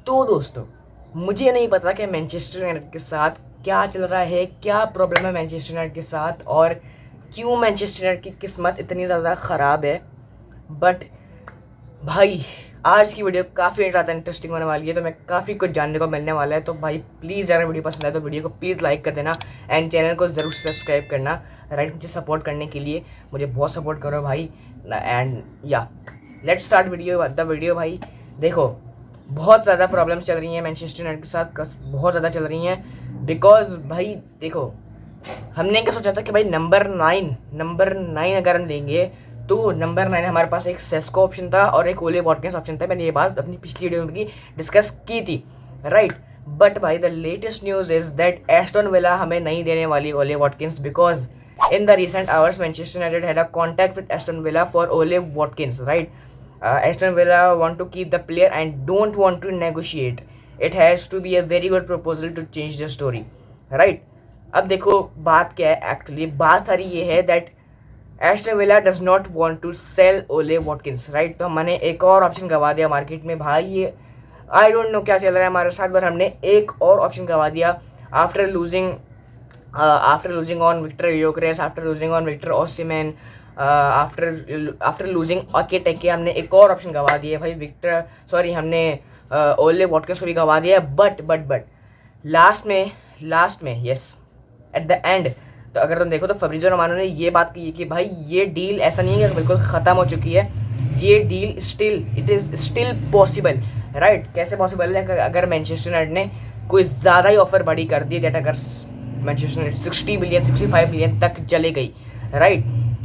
तो दोस्तों, मुझे नहीं पता कि मैनचेस्टर यूनाइटेड के साथ क्या चल रहा है, क्या प्रॉब्लम है मैनचेस्टर यूनाइटेड के साथ, और क्यों मैनचेस्टर यूनाइटेड की किस्मत इतनी ज़्यादा ख़राब है। बट भाई, आज की वीडियो काफ़ी ज़्यादा इंटरेस्टिंग होने वाली है, तो मैं काफ़ी कुछ जानने को मिलने वाला है। तो भाई प्लीज़, अगर वीडियो पसंद आए तो वीडियो को प्लीज़ लाइक कर देना एंड चैनल को ज़रूर सब्सक्राइब करना, राइट। मुझे सपोर्ट करने के लिए, मुझे बहुत सपोर्ट करो भाई। एंड या लेट्स स्टार्ट वीडियो भाई। देखो, बहुत ज़्यादा प्रॉब्लम्स चल रही हैं मैनचेस्टर यूनाइटेड के साथ, बहुत ज़्यादा चल रही हैं। बिकॉज भाई देखो, हमने क्या सोचा था कि भाई नंबर 9 अगर हम लेंगे तो नंबर 9 हमारे पास एक सेस्को ऑप्शन था और एक ओले वॉटकिंस ऑप्शन था। मैंने ये बात अपनी पिछली वीडियो में डिस्कस की थी, राइट। बट भाई the latest news is that Aston villa हमें नहीं देने वाली ओले Watkins, because in the recent hours Manchester United had a contact with Aston Villa for Ole Watkins, right. Aston Villa want to keep the player and don't want to negotiate. It has to be a very good proposal to change the story, right. अब देखो बात क्या है, actually बात सारी ये है that Aston Villa does not want to sell Ollie Watkins, right. तो हमने एक और ऑप्शन गवा दिया मार्केट में भाई। ये आई डोंट नो क्या चल रहा है हमारे साथ, पर हमने एक और ऑप्शन गवा दिया after losing on Victor Gyökeres, after losing on Victor Osimhen, after losing Ekitike, हमने एक और ऑप्शन गवा दिया भाई। हमने ओले वॉटकिंस को भी गवा दिया है। बट लास्ट में यस, एट द एंड, तो अगर तुम देखो तो फब्रिज़ो रोमानो ने ये बात की कि भाई ये डील ऐसा नहीं है कि बिल्कुल ख़त्म हो चुकी है, ये deal it is still possible, right. कैसे पॉसिबल है? अगर मैनचेस्टर यूनाइटेड ने कोई ज़्यादा ही ऑफर बड़ी कर दी, दैट अगर मैनचेस्टर यूनाइटेड 60 मिलियन 65 मिलियन तक चले गई, राइट।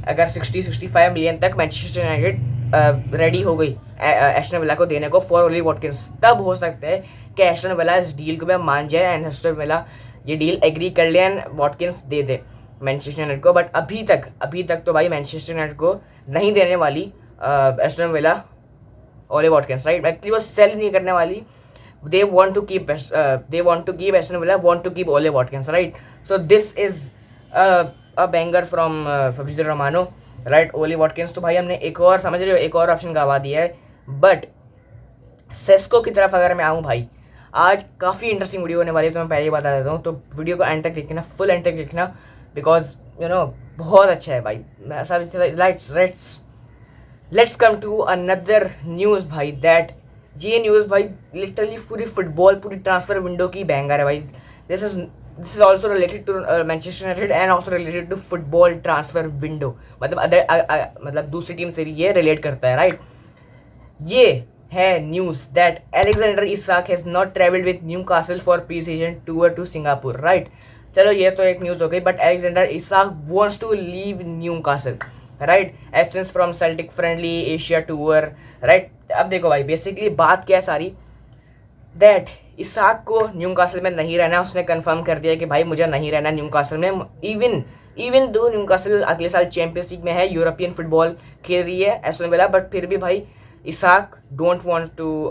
अगर 60-65 मिलियन तक मैनचेस्टर यूनाइटेड रेडी हो गई एस्टन विला को देने को फॉर ओली वॉटकिंस, तब हो सकता है कि एस्टन विला इस डील को मान जाए एंड एस्टन विला ये डील एग्री कर ले and Watkins they they Manchester United को। बट अभी तक तो भाई मैनचेस्टर यूनाइटेड को नहीं देने वाली एस्टन विला ओले वॉटकिंस, राइट। एक्चुअली वो सेल नहीं करने वाली, they want to keep Aston Villa want to keep Ole Watkins, right. So this is a banger from Fabrizio Romano, right. Ole Watkins तो भाई हमने एक और, समझ रहे हो, एक और ऑप्शन गवा दिया है। बट सेस्को की तरफ अगर मैं आऊँ भाई, आज काफ़ी इंटरेस्टिंग वीडियो होने वाली है, तो मैं पहले ही बता देता हूँ। तो वीडियो को एंड तक देखना, फुल एंड तक देखना, बिकॉज यू नो बहुत अच्छा है भाई। Let's come to another news भाई। दैट ये न्यूज़ भाई लिटरली पूरी ट्रांसफर विंडो की बैंगर है भाई। This is also related to Manchester United and also related to football transfer window, मतलब दूसरी टीम से भी ये रिलेट करता है, राइट। ये है news that Alexander Isak has not travelled with Newcastle for pre season tour to Singapore, right. चलो ये तो एक न्यूज़ हो गई, but Alexander Isak wants to leave Newcastle, right. Absence from Celtic friendly Asia tour, right. अब देखो भाई, basically बात क्या है सारी, दैट इसाक को न्यूकासल में नहीं रहना, उसने कंफर्म कर दिया कि भाई मुझे नहीं रहना न्यूकासल में। इवन दो न्यूकासल अगले साल चैंपियंस लीग में है, यूरोपियन फुटबॉल खेल रही है एस्टन विला, बट फिर भी भाई Isak don't want to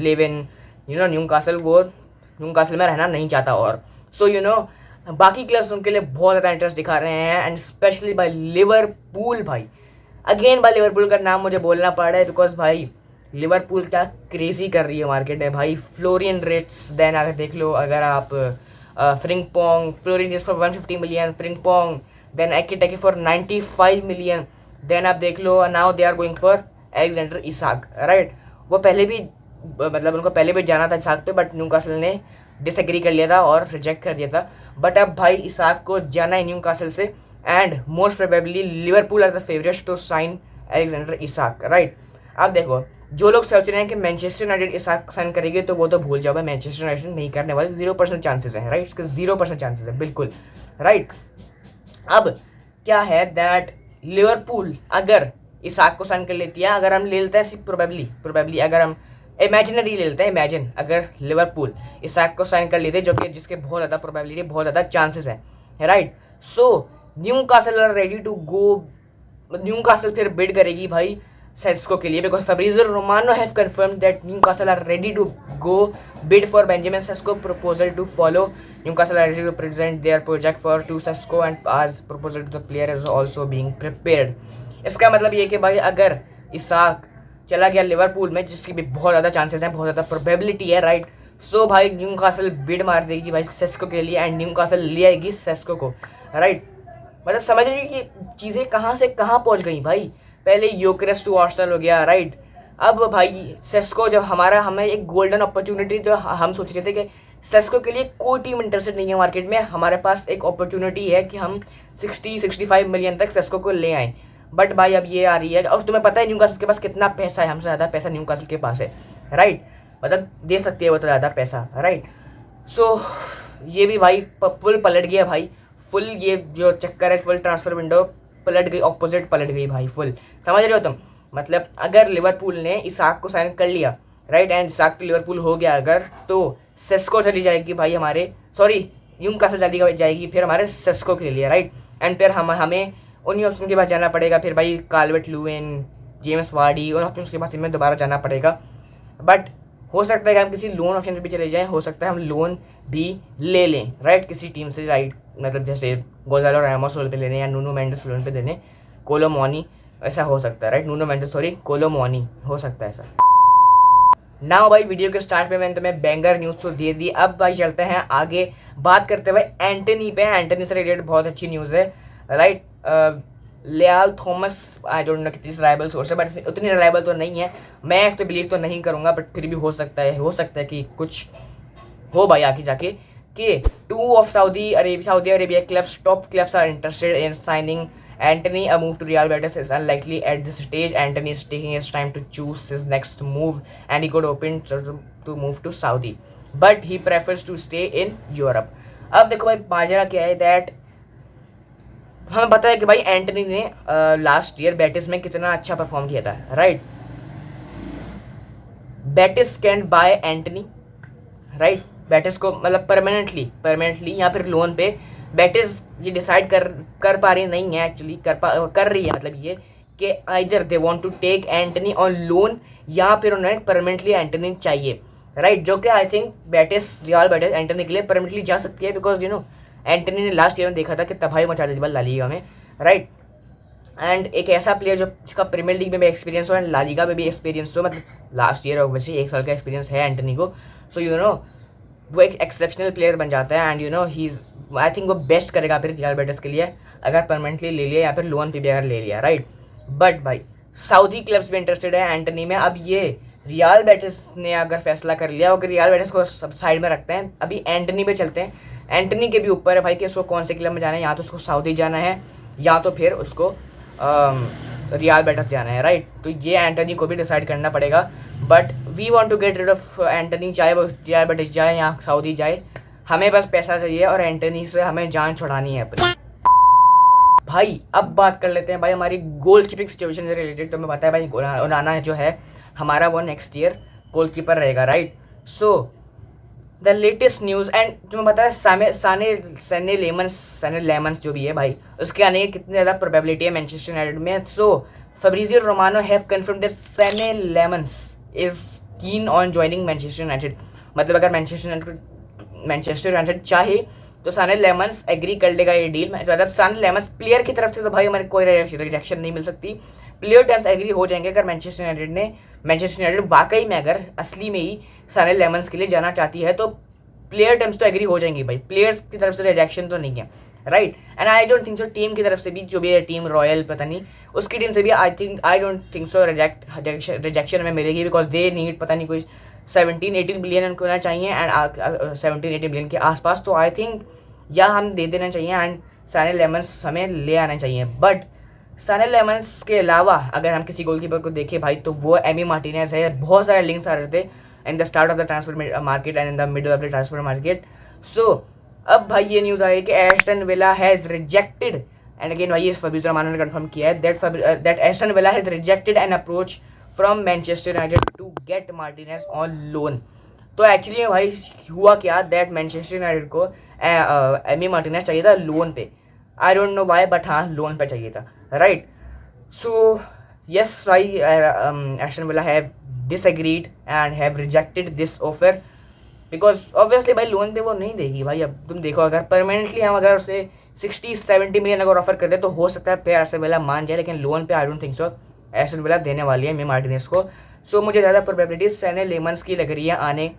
live in Newcastle, वो न्यूकासल में रहना नहीं चाहता। और सो बाकी क्लब्स उनके लिए बहुत ज़्यादा इंटरेस्ट दिखा रहे हैं, एंड स्पेशली बाय लिवरपूल भाई। अगेन भाई लिवरपूल का नाम मुझे बोलना पड़ रहा है, बिकॉज भाई लिवरपूल क्या क्रेजी कर रही है मार्केट में भाई। फ्लोरियन रेट्स, देन अगर देख लो, अगर आप Frimpong, Florian for 150 million, Frimpong, then Ekitike for 95 million, then आप देख लो now they are going for Alexander Isak, right. वो पहले भी, मतलब उनको पहले भी जाना था इसाक पे, बट न्यूकासल ने डिसएग्री कर लिया था और रिजेक्ट कर दिया था। बट अब भाई इसाक को जाना है न्यूकासल से, and most probably Liverpool are the favourites to sign Alexander Isak, right. अब देखो, जो लोग सोच रहे हैं कि मैनचेस्टर यूनाइटेड इसाक साइन करेगी, तो वो तो भूल जाओ भाई, मैनचेस्टर यूनाइटेड नहीं करने वाले, 0% चांसेस है, राइट। इसके 0% चांसेस है, बिल्कुल, राइट। अब क्या है दैट लिवरपूल अगर इसाक को साइन कर लेती है, अगर हम ले लेते हैं प्रोबेबली अगर हम इमेजिनरी ले लेते हैं, इमेजिन अगर लिवरपूल इसाक को साइन कर लेते, जो कि जिसके बहुत ज़्यादा प्रोबेबिलिटी, बहुत ज़्यादा चांसेस हैं, right. So Newcastle are ready to go, Newcastle फिर बिड करेगी भाई सेस्को के लिए, because Fabrizio Romano have confirmed that Newcastle are ready to go bid for Benjamin Sesko proposal to follow. Newcastle are ready to present their project for to Sesko and as proposal to the player is also being prepared. इसका मतलब ये कि भाई अगर Isaac चला गया Liverpool में, जिसकी भी बहुत ज़्यादा चांसेस हैं, बहुत ज़्यादा प्रोबेबिलिटी है, राइट। सो भाई न्यूकासल बिड मार देगी भाई सेस्को के लिए एंड न्यूकासल ले आएगी सेस्को को, राइट। मतलब समझ लीजिए कि चीज़ें कहाँ से कहाँ पहुँच गई भाई। पहले यूक्रेस्ट टू आर्सेनल हो गया, राइट। अब भाई सेस्को, जब हमें एक गोल्डन अपॉर्चुनिटी, तो हम सोच रहे थे कि सेस्को के लिए कोई टीम इंटरेस्टेड नहीं है मार्केट में, हमारे पास एक अपॉर्चुनिटी है कि हम 60-65 मिलियन तक सेस्को को ले आएँ। बट भाई अब ये आ रही है, और तुम्हें पता है न्यूकासल के पास कितना पैसा है, हमसे ज़्यादा पैसा न्यूकासल के पास है, राइट। मतलब दे सकती है वो तो ज़्यादा पैसा, राइट। सो ये भी भाई फुल पलट गया भाई, फुल ये जो चक्कर है, फुल ट्रांसफर विंडो पलट गई, ऑपोजिट पलट गई भाई, फुल। समझ रहे हो तुम? मतलब अगर लिवरपूल ने इसाक को साइन कर लिया, राइट, एंड इसाक तो लिवरपूल हो गया अगर, तो सेस्को चली जाएगी भाई हमारे, सॉरी न्यूकासल चली जाएगी फिर हमारे सेस्को के लिए, राइट। एंड फिर हमें उन्हीं ऑप्शन के पास जाना पड़ेगा, फिर भाई काल्वर्ट लुइन, जेम्स वार्डी, उन ऑप्शन के पास इनमें दोबारा जाना पड़ेगा। बट हो सकता है कि हम किसी लोन ऑप्शन पे भी चले जाएं, हो सकता है हम लोन भी ले लें, राइट, किसी टीम से, राइट। मतलब जैसे गोंजालो रामोस लोन पे लेने या नूनो मेंडेस लोन पे देने, कोलोमोनी, ऐसा हो सकता है, राइट। नूनो मेंडेस सॉरी कोलोमोनी, हो सकता है ऐसा। नाउ भाई वीडियो के स्टार्ट पे मैंने तुम्हें बैंगर न्यूज़ तो दे दी, अब भाई चलते हैं आगे, बात करते हैं भाई एंटनी पे। एंटनी से रिलेटेड बहुत अच्छी न्यूज़ है, राइट। लियाल थॉमस, आई डोंट नो कितनी रिलायबल सोर्स है, बट उतनी रिलायबल तो नहीं है, मैं इस पर बिलीव तो नहीं करूँगा, बट फिर भी हो सकता है कि कुछ हो भाई आगे जाके, कि 2 of Saudi Arabia clubs, top clubs are interested in signing Anthony. A move to Real Betis is unlikely at this stage. Anthony is taking his time to choose his next move, and he could open to move to Saudi, but he prefers to stay in Europe. अब देखो भाई माजरा क्या है, that हमें पता है कि भाई एंटनी ने लास्ट ईयर बेटिस में कितना अच्छा परफॉर्म किया था, right. Betis can buy Antony, right. Betis को मतलब परमानेंटली या फिर लोन पे बेटिस ये डिसाइड कर पा रही नहीं है, एक्चुअली कर रही है, मतलब ये कि either they want to take Antony on loan या फिर उन्हें परमानेंटली एंटनी चाहिए, राइट। जो कि I think Real Betis Antony के लिए परमानेंटली जा सकती है, बिकॉज यू नो एंटनी ने लास्ट ईयर में देखा था कि तबाही मचा दी थी ला लीगा में, राइट। एंड एक ऐसा प्लेयर जिसका प्रीमियर लीग में भी एक्सपीरियंस हो एंड ला लीगा में भी एक्सपीरियंस हो, मतलब लास्ट ईयर ऑब्वियसली 1 साल का एक्सपीरियंस है एंटनी को, सो यू नो वो एक एक्सेप्शनल प्लेयर बन जाता है, and you know he I think वो बेस्ट करेगा फिर रियल बेटिस के लिए, अगर परमानेंटली ले लिया या फिर लोन पे भी अगर ले लिया, राइट। बट भाई सऊदी क्लब्स भी इंटरेस्टेड है एंटनी में। अब ये रियल बेटिस ने अगर फैसला कर लिया, अगर रियल बेटिस को सब साइड में रखते हैं, अभी एंटनी पे चलते हैं। एंटनी के भी ऊपर है भाई कि उसको कौन से क्लब में जाना है, या तो उसको सऊदी जाना है या तो फिर उसको रियल बेटिस जाना है, राइट। तो ये एंटनी को भी डिसाइड करना पड़ेगा, but we want to get rid of Antony, चाहे वो रियल बेटिस जाए या सऊदी जाए, हमें बस पैसा चाहिए और एंटनी से हमें जान छुड़ानी है अपनी। भाई अब बात कर लेते हैं भाई हमारी गोल कीपिंग सिचुएशन से रिलेटेड। तो हमें पता है भाई ओनाना जो है हमारा वो नेक्स्ट ईयर गोल कीपर रहेगा, right. So the latest news, and तुम्हें पता है सने लेमंस जो भी है भाई, उसके आने की कितनी ज़्यादा प्रोबेबिलिटी है मैनचेस्टर यूनाइटेड में। So Fabrizio Romano have confirmed that Senne Lammens is keen on joining Manchester United. मतलब अगर मैनचेस्टर यूनाइटेड चाहे तो साने लेमंस एग्री कर लेगा ये डील। मतलब साने लेमंस प्लेयर की तरफ से तो भाई हमारे कोई रिजेक्शन नहीं मिल सकती, प्लेयर टर्म्स एग्री हो जाएंगे अगर मैनचेस्टर यूनाइटेड वाकई में अगर असली में ही साने लेमंस के लिए जाना चाहती है, तो प्लेयर टर्म्स तो एग्री हो जाएंगी भाई, प्लेयर्स की तरफ से रिजेक्शन तो नहीं है, right. And I don't think so team की तरफ से भी, जो भी है टीम रॉयल पता नहीं उसकी टीम से भी I don't think so rejection में मिलेगी, बिकॉज दे नीड पता नहीं कोई 17-18 बिलियन उनको होना चाहिए, एंड 17-18 बिलियन के आसपास। तो आई थिंक या हम दे देना चाहिए एंड साने लेमंस हमें ले आना चाहिए। बट साने लेमंस के अलावा अगर हम किसी गोलकीपर को देखें भाई, तो वो एमी मार्टिनेज है। बहुत सारे लिंक्स आ रहे थे in the start of the transfer market and in the middle of the transfer market. So अब भाई ये न्यूज़ आई है कि Aston Villa has rejected, and again भाई ये फब्रिजियो रोमानो ने कंफर्म किया है that Aston Villa has rejected an approach from Manchester United to get Martinez on loan. तो एक्चुअली भाई हुआ क्या, दैट मैनचेस्टर यूनाइटेड को एमी मार्टिनेज चाहिए था लोन पे, I don't know why, but हाँ लोन पे चाहिए था, राइट। सो यस भाई Aston villa have disagreed and have rejected this offer, because obviously भाई लोन पे वो नहीं देगी भाई। अब तुम देखो अगर परमानेंटली हम अगर उसे 60-70 मिलियन अगर ऑफर करते तो हो सकता है फिर एस्टन विला मान जाए, लेकिन लोन पे I don't think so Aston villa देने वाली है एमी मार्टिनेज को। सो मुझे ज़्यादा प्रोबेबिलिटी सैने लेमंस की लग रही है आने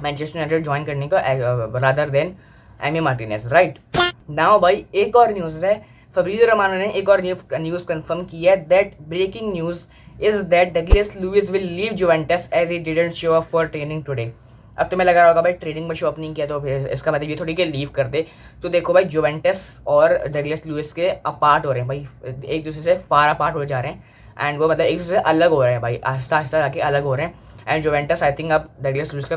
मैनचेस्टर यूनाइटेड ज्वाइन करने का rather than Amy Martinez, right. Now भाई एक और न्यूज़ है, फब्रिज़ियो रोमानो ने एक और न्यूज़ कंफर्म की है that breaking news is that Douglas Luiz will leave Juventus as he didn't show up for training today. अब तुम्हें लगा होगा भाई ट्रेनिंग में शो अप नहीं किया तो फिर इसका मतलब ये थोड़ी कि लीव कर दे। तो देखो भाई जुवेंटस और डगलस लुइस के अपार्ट हो रहे हैं भाई, एक दूसरे से फार अपार्ट हो जा रहे हैं एंड वो मतलब एक दूसरे से अलग हो रहे हैं भाई, आहिस्ता आहिस्ता जाके अलग हो रहे हैं। एंड जुवेंटस आई थिंक अब डगलस लुइस का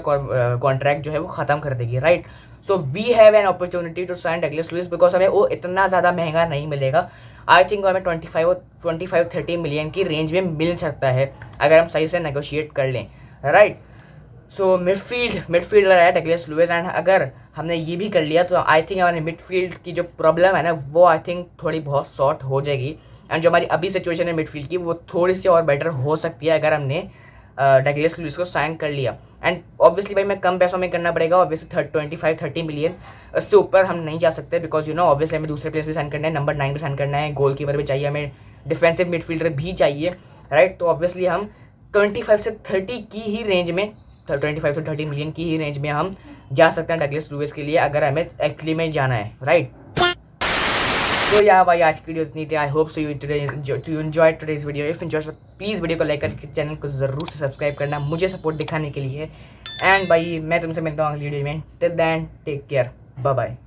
कॉन्ट्रैक्ट जो है वो ख़त्म कर देगी, right. So we have an opportunity to sign Douglas Luiz because हमें वो इतना ज़्यादा महंगा नहीं मिलेगा। आई थिंक हमें 25-30 मिलियन की रेंज में मिल सकता है अगर हम सही से नेगोशिएट कर लें, राइट। सो मिडफील्डर है डगलस लुइस एंड अगर हमने ये भी कर लिया तो आई थिंक हमारे मिडफील्ड की जो प्रॉब्लम है ना वो आई थिंक थोड़ी बहुत सॉर्ट हो जाएगी। एंड जो हमारी अभी सिचुएशन है मिडफील्ड की वो थोड़ी सी और बेटर हो सकती है अगर हमने डगलस लुइस को साइन कर लिया। एंड ऑब्वियसली भाई मैं कम पैसों में करना पड़ेगा, ऑब्वियसली 25-30 मिलियन, उससे ऊपर हम नहीं जा सकते बिकॉज यू नो ऑब्वियसली हमें दूसरे प्लेस भी साइन करना है, नंबर 9 भी साइन करना है, गोल कीपर भी चाहिए, हमें डिफेंसिव मिडफील्डर भी चाहिए, राइट। तो ऑब्वियसली हम 25 से 30 की ही रेंज में 25 से 30 मिलियन की ही रेंज में हम जा सकते हैं डगलस लुइस के लिए अगर हमें एक्चुअली में जाना है, राइट। तो यार भाई आज की वीडियो इतनी थी। I hope so you enjoy today's video. If enjoy please video को लाइक करके चैनल को ज़रूर से सब्सक्राइब करना मुझे सपोर्ट दिखाने के लिए। एंड भाई मैं तुमसे मिलता हूँ अगली वीडियो में। Till then take care, bye bye.